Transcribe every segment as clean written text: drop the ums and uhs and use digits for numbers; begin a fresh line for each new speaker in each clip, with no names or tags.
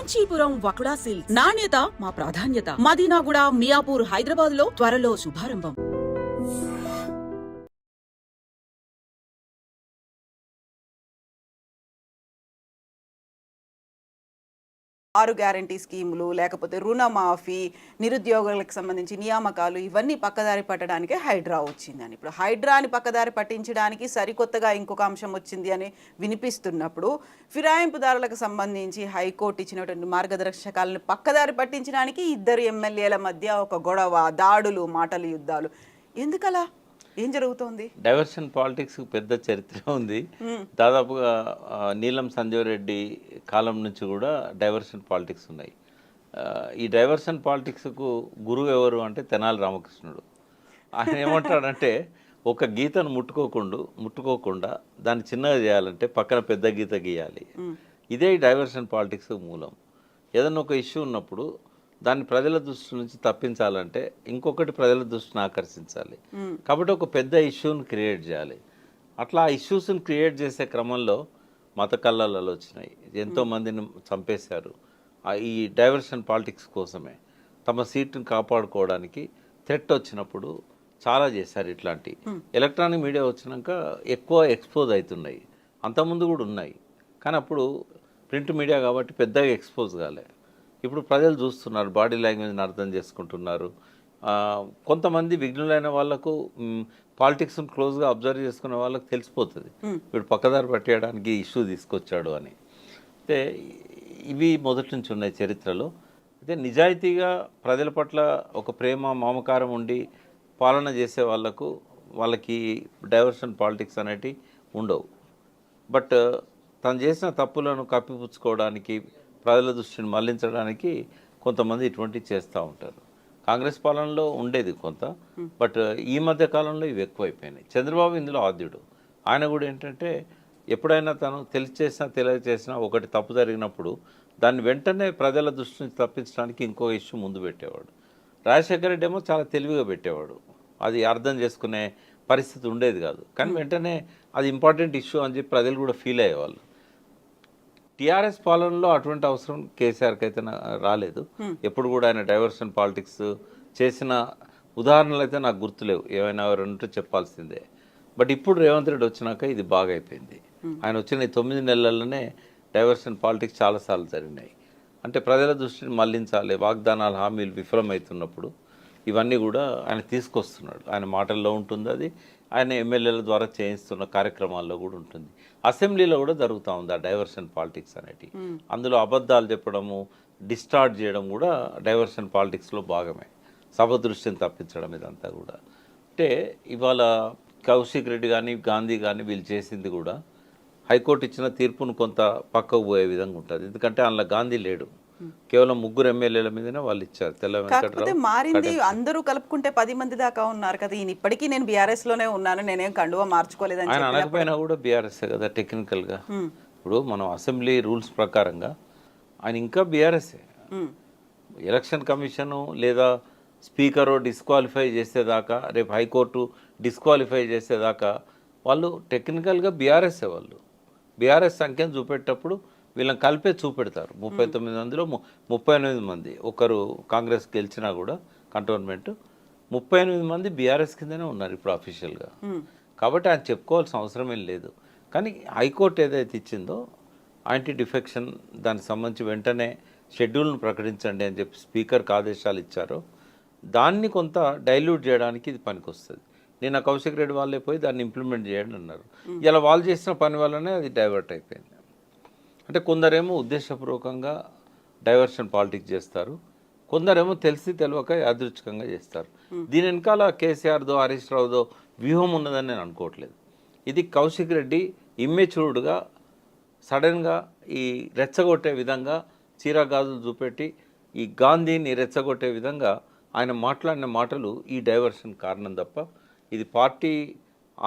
Kanchipuram వకుడా silks నాణ్యత మా ప్రాధాన్యత. మదీనాగూడ, మియాపూర్, హైదరాబాద్ లో త్వరలో శుభారంభం. 6 గ్యారంటీ స్కీములు, లేకపోతే రుణమాఫీ, నిరుద్యోగులకు సంబంధించి నియామకాలు ఇవన్నీ పక్కదారి పట్టడానికే హైడ్రా వచ్చిందని. ఇప్పుడు హైడ్రాని పక్కదారి పట్టించడానికి సరికొత్తగా ఇంకొక అంశం వచ్చింది అని వినిపిస్తున్నప్పుడు, ఫిరాయింపుదారులకు సంబంధించి హైకోర్టు ఇచ్చినటువంటి మార్గదర్శకాలను పక్కదారి పట్టించడానికి ఇద్దరు ఎమ్మెల్యేల మధ్య ఒక గొడవ, దాడులు, మాటల యుద్ధాలు. ఎందుకలా? ఏం జరుగుతోంది?
డైవర్షన్ పాలిటిక్స్ పెద్ద చరిత్ర ఉంది. దాదాపుగా నీలం సంజీవ్ రెడ్డి కాలం నుంచి కూడా డైవర్షన్ పాలిటిక్స్ ఉన్నాయి. ఈ డైవర్షన్ పాలిటిక్స్కు గురువు ఎవరు అంటే తెనాలి రామకృష్ణుడు. ఆయన ఏమంటాడంటే, ఒక గీతను ముట్టుకోకుండా దాన్ని చిన్నగా చేయాలంటే పక్కన పెద్ద గీత గీయాలి. ఇదే డైవర్షన్ పాలిటిక్స్ మూలం. ఏదన్నా ఒక ఇష్యూ ఉన్నప్పుడు దాన్ని ప్రజల దృష్టి నుంచి తప్పించాలంటే ఇంకొకటి ప్రజల దృష్టిని ఆకర్షించాలి. కాబట్టి ఒక పెద్ద ఇష్యూని క్రియేట్ చేయాలి. అట్లా ఆ ఇష్యూస్ని క్రియేట్ చేసే క్రమంలో మత కల్లాలు వచ్చినాయి, ఎంతోమందిని చంపేశారు. ఈ డైవర్షన్ పాలిటిక్స్ కోసమే తమ సీట్ని కాపాడుకోవడానికి థ్రెట్ వచ్చినప్పుడు చాలా చేశారు. ఇట్లాంటి ఎలక్ట్రానిక్ మీడియా వచ్చినాక ఎక్కువ ఎక్స్పోజ్ అవుతున్నాయి. అంతకుముందు కూడా ఉన్నాయి, కానీ అప్పుడు ప్రింట్ మీడియా కాబట్టి పెద్దగా ఎక్స్పోజ్ కాలే. ఇప్పుడు ప్రజలు చూస్తున్నారు, బాడీ లాంగ్వేజ్ని అర్థం చేసుకుంటున్నారు. కొంతమంది విఘ్నులైన వాళ్ళకు పాలిటిక్స్ని క్లోజ్గా అబ్జర్వ్ చేసుకునే వాళ్ళకి తెలిసిపోతుంది వీడు పక్కదారి పట్టేయడానికి ఇష్యూ తీసుకొచ్చాడు అని. అయితే ఇవి మొదటి నుంచి ఉన్నాయి చరిత్రలో. అయితే నిజాయితీగా ప్రజల పట్ల ఒక ప్రేమ మమకారం ఉండి పాలన చేసే వాళ్ళకి డైవర్షన్ పాలిటిక్స్ అనేటివి ఉండవు. బట్ తను చేసిన తప్పులను కప్పిపుచ్చుకోవడానికి, ప్రజల దృష్టిని మళ్లించడానికి కొంతమంది ఇటువంటివి చేస్తూ ఉంటారు. కాంగ్రెస్ పాలనలో ఉండేది కొంత, బట్ ఈ మధ్య కాలంలో ఇవి ఎక్కువైపోయినాయి. చంద్రబాబు ఇందులో ఆద్యుడు. ఆయన కూడా ఏంటంటే, ఎప్పుడైనా తను తెలియచేసినా ఒకటి తప్పు జరిగినప్పుడు దాన్ని వెంటనే ప్రజల దృష్టి నుంచి తప్పించడానికి ఇంకో ఇష్యూ ముందు పెట్టేవాడు. రాజశేఖర రెడ్డి ఏమో చాలా తెలివిగా పెట్టేవాడు, అది అర్థం చేసుకునే పరిస్థితి ఉండేది కాదు. కానీ వెంటనే అది ఇంపార్టెంట్ ఇష్యూ అని చెప్పి ప్రజలు కూడా ఫీల్ అయ్యేవాళ్ళు. టీఆర్ఎస్ పాలనలో అటువంటి అవసరం కేసీఆర్కి అయితే రాలేదు. ఎప్పుడు కూడా ఆయన డైవర్షన్ పాలిటిక్స్ చేసిన ఉదాహరణలు అయితే నాకు గుర్తులేవు. ఏమైనా ఎవరంటే చెప్పాల్సిందే. బట్ ఇప్పుడు రేవంత్ రెడ్డి వచ్చినాక ఇది బాగా అయిపోయింది. ఆయన వచ్చిన 9 నెలల్లోనే డైవర్షన్ పాలిటిక్స్ చాలాసార్లు జరిగినాయి. అంటే ప్రజల దృష్టిని మళ్లించాలి, వాగ్దానాలు హామీలు విఫలమవుతున్నప్పుడు ఇవన్నీ కూడా ఆయన తీసుకొస్తున్నాడు. ఆయన మాటల్లో ఉంటుంది, అది ఆయన ఎమ్మెల్యేల ద్వారా చేయిస్తున్న కార్యక్రమాల్లో కూడా ఉంటుంది. అసెంబ్లీలో కూడా జరుగుతూ ఉంది ఆ డైవర్షన్ పాలిటిక్స్ అనేటి. అందులో అబద్ధాలు చెప్పడము, డిస్టార్ట్ చేయడం కూడా డైవర్షన్ పాలిటిక్స్లో భాగమే. సభ దృష్టిని తప్పించడం ఇదంతా కూడా. అంటే ఇవాళ కౌశిక్ రెడ్డి కానీ గాంధీ కానీ వీళ్ళు చేసింది కూడా హైకోర్టు ఇచ్చిన తీర్పును కొంత పక్కకు పోయే విధంగా ఉంటుంది. ఎందుకంటే అందులో గాంధీ లేడు, కేవలం 3 ఎమ్మెల్యేల మీదనే వాళ్ళు ఇచ్చారు.
కాకపోతే మారింది, అందరూ కలుపుకుంటే 10 మంది దాకా ఉన్నారు కదా. ఈయన ఇప్పటికీ నేను బీఆర్ఎస్ లోనే ఉన్నాను, నేనేం కండువా మార్చుకోలేదని
ఆయన అనకపోయినా కూడా బీఆర్ఎస్ కదా టెక్నికల్గా. ఇప్పుడు మనం అసెంబ్లీ రూల్స్ ప్రకారంగా ఆయన ఇంకా బీఆర్ఎస్ఏ. ఎలక్షన్ కమిషను లేదా స్పీకరు డిస్క్వాలిఫై చేసేదాకా, రేపు హైకోర్టు డిస్క్వాలిఫై చేసేదాకా వాళ్ళు టెక్నికల్గా బీఆర్ఎస్ఏ. వాళ్ళు బీఆర్ఎస్ సంఖ్యను చూపెట్టేటప్పుడు వీళ్ళని కలిపే చూపెడతారు. 39 మందిలో 38 మంది, ఒకరు కాంగ్రెస్ గెలిచినా కూడా కంటోన్మెంట్ 38 మంది బీఆర్ఎస్ కిందనే ఉన్నారు ఇప్పుడు అఫీషియల్గా. కాబట్టి ఆయన చెప్పుకోవాల్సిన అవసరం ఏం లేదు. కానీ హైకోర్టు ఏదైతే ఇచ్చిందో యాంటీ డిఫెక్షన్, దానికి సంబంధించి వెంటనే షెడ్యూల్ను ప్రకటించండి అని చెప్పి స్పీకర్కి ఆదేశాలు ఇచ్చారో దాన్ని కొంత డైల్యూట్ చేయడానికి ఇది పనికొస్తుంది. నేను కౌశిక్ రెడ్డి వాళ్ళే పోయి దాన్ని ఇంప్లిమెంట్ చేయండి అన్నారు. ఇలా వాళ్ళు చేసిన పని వల్లనే అది డైవర్ట్ అయిపోయింది. అంటే కొందరేమో ఉద్దేశపూర్వకంగా డైవర్షన్ పాలిటిక్స్ చేస్తారు, కొందరేమో తెలియక యాదృచ్ఛికంగా చేస్తారు. దీని వెనకాల కేసీఆర్దో హరీష్ రావుదో వ్యూహం ఉన్నదని నేను అనుకోవట్లేదు. ఇది కౌశిక్ రెడ్డి ఇమ్మెచ్యూర్డ్గా సడన్గా ఈ రెచ్చగొట్టే విధంగా చీరగాజులు చూపెట్టి ఈ గాంధీని రెచ్చగొట్టే విధంగా ఆయన మాట్లాడిన మాటలు ఈ డైవర్షన్ కారణం తప్ప ఇది పార్టీ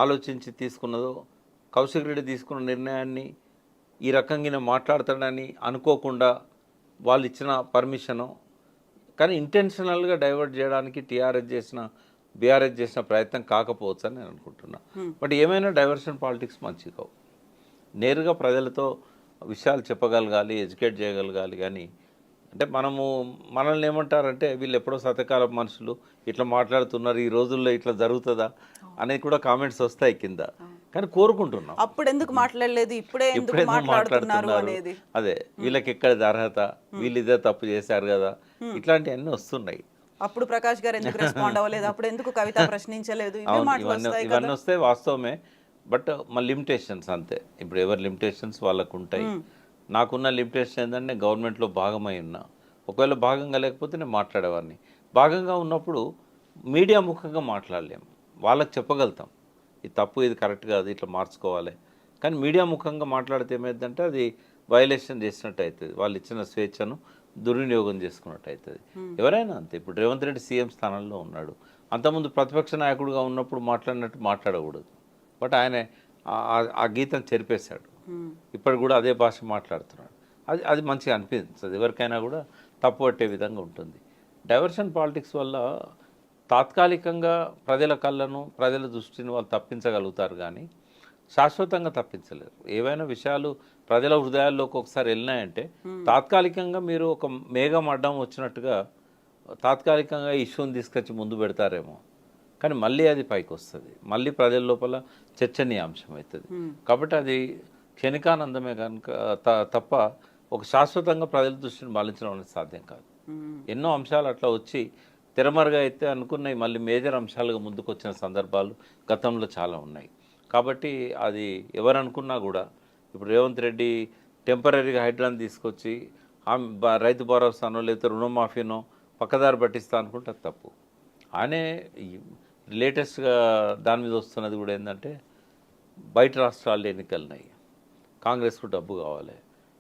ఆలోచించి తీసుకున్నదో, కౌశిక్ రెడ్డి తీసుకున్న నిర్ణయాన్ని ఈ రకంగా మాట్లాడతాడని అనుకోకుండా వాళ్ళు ఇచ్చిన పర్మిషను, కానీ ఇంటెన్షనల్గా డైవర్ట్ చేయడానికి బీఆర్ఎస్ చేసిన ప్రయత్నం కాకపోవచ్చు అని నేను అనుకుంటున్నా. బట్ ఏమైనా డైవర్షన్ పాలిటిక్స్ మంచిగా కావు. నేరుగా ప్రజలతో విషయాలు చెప్పగలగాలి, ఎడ్యుకేట్ చేయగలగాలి, కానీ అంటే మనల్ని ఏమంటారంటే వీళ్ళు ఎప్పుడో శతకాల మనుషులు ఇట్లా మాట్లాడుతున్నారు, ఈ రోజుల్లో ఇట్లా జరుగుతుందా అనేది కూడా కామెంట్స్ వస్తాయి కింద. కానీ కోరుకుంటున్నాం
అప్పుడు ఎందుకు మాట్లాడలేదు, ఇప్పుడే ఎందుకు
ఇప్పుడేందుకు
మాట్లాడుతున్నారు
మాట్లాడుతున్నారు,
అనేది.
అదే వీళ్ళకి ఎక్కడిది అర్హత, వీళ్ళు ఇదే తప్పు చేశారు కదా, ఇట్లాంటివన్నీ వస్తున్నాయి.
అప్పుడు ప్రకాష్ గారు ఎందుకు రెస్పాండ్ అవ్వలేదు, అప్పుడు ఎందుకు కవిత ప్రశ్నించలేదు, ఇవే
అవును,
మాటలు వస్తాయి
ఇవన్నీ
కదా.
వస్తే వాస్తవమే. బట్ మా లిమిటేషన్స్ అంతే. ఇప్పుడు ఎవరి లిమిటేషన్స్ వాళ్ళకు ఉంటాయి. నాకున్న లిమిటేషన్ ఏంటంటే నేను గవర్నమెంట్లో భాగమై ఉన్నా. ఒకవేళ భాగంగా లేకపోతే నేను మాట్లాడేవాడిని. భాగంగా ఉన్నప్పుడు మీడియా ముఖంగా మాట్లాడలేము. వాళ్ళకి చెప్పగలుగుతాం ఇది తప్పు, ఇది కరెక్ట్ కాదు, ఇట్లా మార్చుకోవాలి. కానీ మీడియా ముఖంగా మాట్లాడితే ఏమైందంటే అది వైలేషన్ చేసినట్టు అవుతుంది. వాళ్ళు ఇచ్చిన స్వేచ్ఛను దుర్వినియోగం చేసుకున్నట్టు అవుతుంది. ఎవరైనా అంతే. ఇప్పుడు రేవంత్ రెడ్డి సీఎం స్థానంలో ఉన్నాడు. అంతకుముందు ప్రతిపక్ష నాయకుడిగా ఉన్నప్పుడు మాట్లాడినట్టు మాట్లాడకూడదు. బట్ ఆయన ఆ గీతం చెరిపేశాడు. ఇప్పుడు కూడా అదే భాష మాట్లాడుతున్నాడు. అది మంచిగా అనిపిస్తుంది. ఎవరికైనా కూడా తప్పు పట్టే విధంగా ఉంటుంది. డైవర్షన్ పాలిటిక్స్ వల్ల తాత్కాలికంగా ప్రజల కళ్ళను, ప్రజల దృష్టిని వాళ్ళు తప్పించగలుగుతారు, కానీ శాశ్వతంగా తప్పించలేరు. ఏవైనా విషయాలు ప్రజల హృదయాల్లోకి ఒకసారి వెళ్ళినాయంటే తాత్కాలికంగా మీరు ఒక మేఘం అడ్డం వచ్చినట్టుగా తాత్కాలికంగా ఇష్యూని తీసుకొచ్చి ముందు పెడతారేమో, కానీ మళ్ళీ అది పైకి వస్తుంది, మళ్ళీ ప్రజల లోపల చర్చనీయాంశం అవుతుంది. కాబట్టి అది క్షణికానందమే కనుక తప్ప ఒక శాశ్వతంగా ప్రజల దృష్టిని మళ్లించడం అనేది సాధ్యం కాదు. ఎన్నో అంశాలు అట్లా వచ్చి తెరమరుగా అయితే అనుకున్నవి మళ్ళీ మేజర్ అంశాలుగా ముందుకు వచ్చిన సందర్భాలు గతంలో చాలా ఉన్నాయి. కాబట్టి అది ఎవరు అనుకున్నా కూడా ఇప్పుడు రేవంత్ రెడ్డి టెంపరీగా హైడ్రాని తీసుకొచ్చి రైతు భరోసానో లేకపోతే రుణమాఫీనో పక్కదారి పట్టిస్తా అనుకుంటే అది తప్పు. ఆయనే లేటెస్ట్గా దాని మీద వస్తున్నది కూడా ఏంటంటే బయట రాష్ట్రాల్లో ఎన్నికలున్నాయి, కాంగ్రెస్కు డబ్బు కావాలి.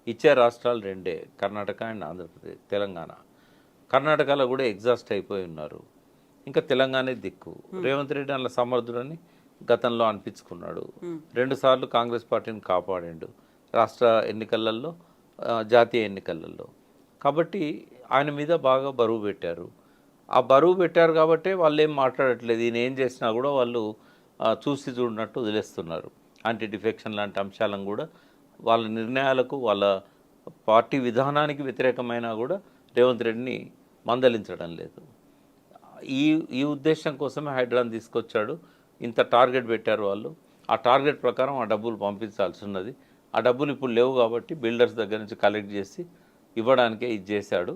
ఇచ్చే రాష్ట్రాలు రెండే, కర్ణాటక అండ్ ఆంధ్రప్రదేశ్, తెలంగాణ. కర్ణాటకలో కూడా ఎగ్జాస్ట్ అయిపోయి ఉన్నారు, ఇంకా తెలంగాణ దిక్కు. రేవంత్ రెడ్డి అలా సమర్థుడని గతంలో అనిపించుకున్నాడు. 2 సార్లు కాంగ్రెస్ పార్టీని కాపాడిండు రాష్ట్ర ఎన్నికలలో, జాతీయ ఎన్నికలలో. కాబట్టి ఆయన మీద బాగా బరువు పెట్టారు. ఆ బరువు పెట్టారు కాబట్టి వాళ్ళు ఏం మాట్లాడట్లేదు. ఈయన ఏం చేసినా కూడా వాళ్ళు చూసి చూడనట్టు వదిలేస్తున్నారు. యాంటీ డిఫెక్షన్ లాంటి అంశాలను కూడా వాళ్ళ నిర్ణయాలకు, వాళ్ళ పార్టీ విధానానికి వ్యతిరేకమైనా కూడా రేవంత్ రెడ్డిని మందలించడం లేదు. ఈ ఉద్దేశం కోసమే హైడ్రాని తీసుకొచ్చాడు. ఇంత టార్గెట్ పెట్టారు వాళ్ళు. ఆ టార్గెట్ ప్రకారం ఆ డబ్బులు పంపించాల్సి ఉన్నది. ఆ డబ్బులు ఇప్పుడు లేవు కాబట్టి బిల్డర్స్ దగ్గర నుంచి కలెక్ట్ చేసి ఇవ్వడానికే ఇది చేశాడు.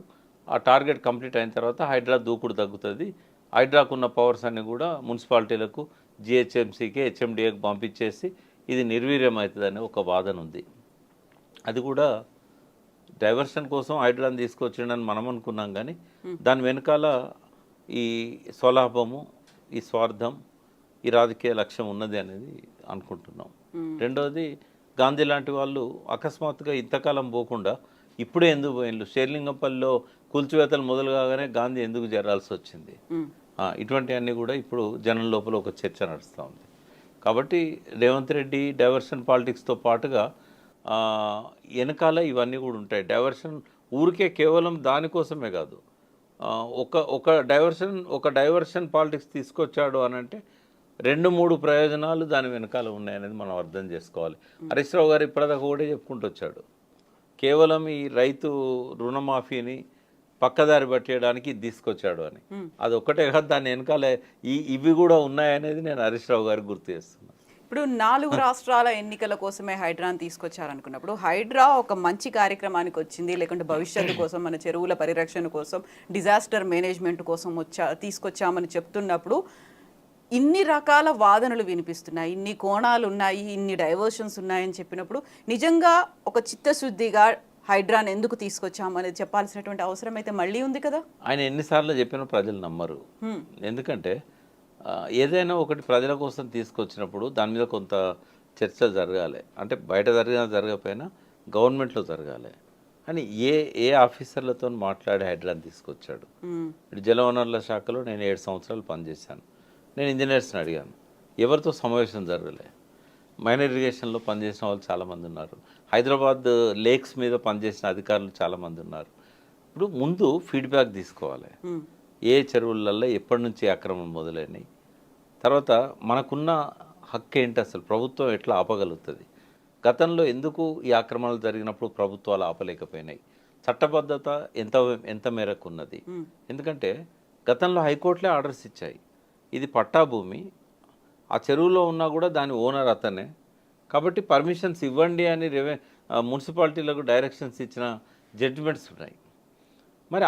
ఆ టార్గెట్ కంప్లీట్ అయిన తర్వాత హైడ్రా దూకుడు తగ్గుతుంది. హైడ్రాకు ఉన్న పవర్స్ అన్ని కూడా మున్సిపాలిటీలకు, జిహెచ్ఎంసీకి, హెచ్ఎండిఏకి పంపించేసి ఇది నిర్వీర్యం అవుతుందనే ఒక వాదన ఉంది. అది కూడా డైవర్షన్ కోసం హైడ్రాని తీసుకొచ్చిండని మనం అనుకున్నాం, కానీ దాని వెనకాల ఈ స్వలాభము, ఈ స్వార్థం, ఈ రాజకీయ లక్ష్యం ఉన్నది అనేది అనుకుంటున్నాం. రెండవది, గాంధీ లాంటి వాళ్ళు అకస్మాత్తుగా ఇంతకాలం పోకుండా ఇప్పుడే ఎందుకు పోయిండ్రు? షేర్లింగంపల్లిలో కూల్చివేతలు మొదలు కాగానే గాంధీ ఎందుకు జరగాల్సి వచ్చింది? ఇటువంటివన్నీ కూడా ఇప్పుడు జనం లోపల ఒక చర్చ నడుస్తూ ఉంది. కాబట్టి రేవంత్ రెడ్డి డైవర్షన్ పాలిటిక్స్తో పాటుగా వెనకాల ఇవన్నీ కూడా ఉంటాయి. డైవర్షన్ ఊరికే కేవలం దానికోసమే కాదు. ఒక డైవర్షన్ పాలిటిక్స్ తీసుకొచ్చాడు అని అంటే 2-3 ప్రయోజనాలు దాని వెనకాల ఉన్నాయనేది మనం అర్థం చేసుకోవాలి. హరీష్ రావు గారు ఇప్పటిదాకా కూడా చెప్పుకుంటూ వచ్చాడు, కేవలం ఈ రైతు రుణమాఫీని పక్కదారి పట్టేయడానికి ఇది తీసుకొచ్చాడు అని. అది ఒక్కటే కాదు, దాని వెనకాల ఇవి కూడా ఉన్నాయనేది నేను హరీష్ రావు గారికి గుర్తు చేస్తున్నాను.
ఇప్పుడు 4 రాష్ట్రాల ఎన్నికల కోసమే హైడ్రాని తీసుకొచ్చారనుకున్నప్పుడు, హైడ్రా ఒక మంచి కార్యక్రమానికి వచ్చింది, లేకుంటే భవిష్యత్తు కోసం, మన చెరువుల పరిరక్షణ కోసం, డిజాస్టర్ మేనేజ్మెంట్ కోసం తీసుకొచ్చామని చెప్తున్నప్పుడు ఇన్ని రకాల వాదనలు వినిపిస్తున్నాయి, ఇన్ని కోణాలు ఉన్నాయి, ఇన్ని డైవర్షన్స్ ఉన్నాయని చెప్పినప్పుడు నిజంగా ఒక చిత్తశుద్ధిగా హైడ్రాని ఎందుకు తీసుకొచ్చామనేది చెప్పాల్సినటువంటి అవసరం అయితే మళ్ళీ ఉంది కదా. ఆయన
ఎన్నిసార్లు చెప్పినా ప్రజలు నమ్మరు. ఎందుకంటే ఏదైనా ఒకటి ప్రజల కోసం తీసుకొచ్చినప్పుడు దాని మీద కొంత చర్చ జరగాలి. అంటే బయట జరగకపోయినా గవర్నమెంట్లో జరగాలి. అని ఏ ఆఫీసర్లతో మాట్లాడి హైడ్రాని తీసుకొచ్చాడు. ఇప్పుడు జలవనరుల శాఖలో నేను 7 సంవత్సరాలు పనిచేశాను. నేను ఇంజనీర్స్ని అడిగాను, ఎవరితో సమావేశం జరగలే. మైనర్ ఇరిగేషన్లో పనిచేసిన వాళ్ళు చాలామంది ఉన్నారు. హైదరాబాద్ లేక్స్ మీద పనిచేసిన అధికారులు చాలామంది ఉన్నారు. ఇప్పుడు ముందు ఫీడ్బ్యాక్ తీసుకోవాలి. ఏ చెరువులలో ఎప్పటి నుంచి ఆక్రమణ మొదలైనవి, తర్వాత మనకున్న హక్కు ఏంటి, అసలు ప్రభుత్వం ఎట్లా ఆపగలుగుతుంది, గతంలో ఎందుకు ఈ ఆక్రమణలు జరిగినప్పుడు ప్రభుత్వాలు ఆపలేకపోయినాయి. చట్టబద్ధత ఎంత మేరకు ఉన్నది. ఎందుకంటే గతంలో హైకోర్టులే ఆర్డర్స్ ఇచ్చాయి, ఇది పట్టా భూమి, ఆ చెరువులో ఉన్నా కూడా దాని ఓనర్ అతనే, కాబట్టి పర్మిషన్స్ ఇవ్వండి అని మున్సిపాలిటీలకు డైరెక్షన్స్ ఇచ్చిన జడ్జిమెంట్స్ ఉన్నాయి. మరి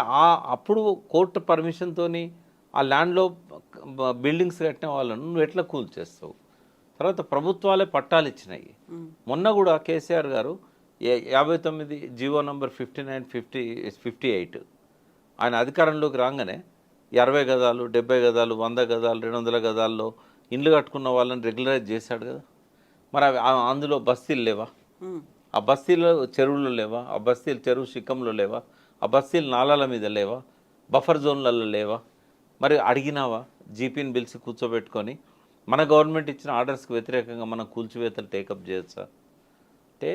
అప్పుడు కోర్టు పర్మిషన్తోని ఆ ల్యాండ్లో బిల్డింగ్స్ కట్టిన వాళ్ళను నువ్వు ఎట్లా కూల్ చేస్తావు? తర్వాత ప్రభుత్వాలే పట్టాలు ఇచ్చినాయి. మొన్న కూడా కేసీఆర్ గారు 59 జీవో నంబర్ 59/58 ఆయన అధికారంలోకి రాగానే 60 గజాలు 70 గజాలు 100 గజాలు 200 గజాల్లో ఇండ్లు కట్టుకున్న వాళ్ళని రెగ్యులరైజ్ చేశాడు కదా. మరి అందులో బస్తీలు లేవా? ఆ బస్తీలు చెరువులు లేవా? ఆ బస్తీలు చెరువు శిఖంలో లేవా? ఆ బస్తీలు నాలాల మీద లేవా? బఫర్ జోన్లలో లేవా? మరి అడిగినావా? జీపీని పిలిచి కూర్చోబెట్టుకొని మన గవర్నమెంట్ ఇచ్చిన ఆర్డర్స్కి వ్యతిరేకంగా మనం కూల్చివేతలు టేకప్ చేయొచ్చా? అంటే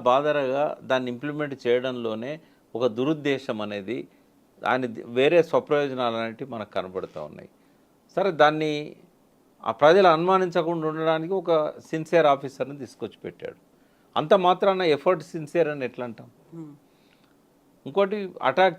బాదరగా దాన్ని ఇంప్లిమెంట్ చేయడంలోనే ఒక దురుద్దేశం అనేది, దాని వేరే స్వప్రయోజనాలు అనేవి మనకు కనబడుతూ ఉన్నాయి. సరే, దాన్ని ఆ ప్రజలు అనుమానించకుండా ఉండడానికి ఒక సిన్సియర్ ఆఫీసర్ని తీసుకొచ్చి పెట్టాడు. అంత మాత్రాన ఎఫర్ట్ సిన్సియర్ అని ఎట్లా అంటాం? ఇంకోటి అటాక్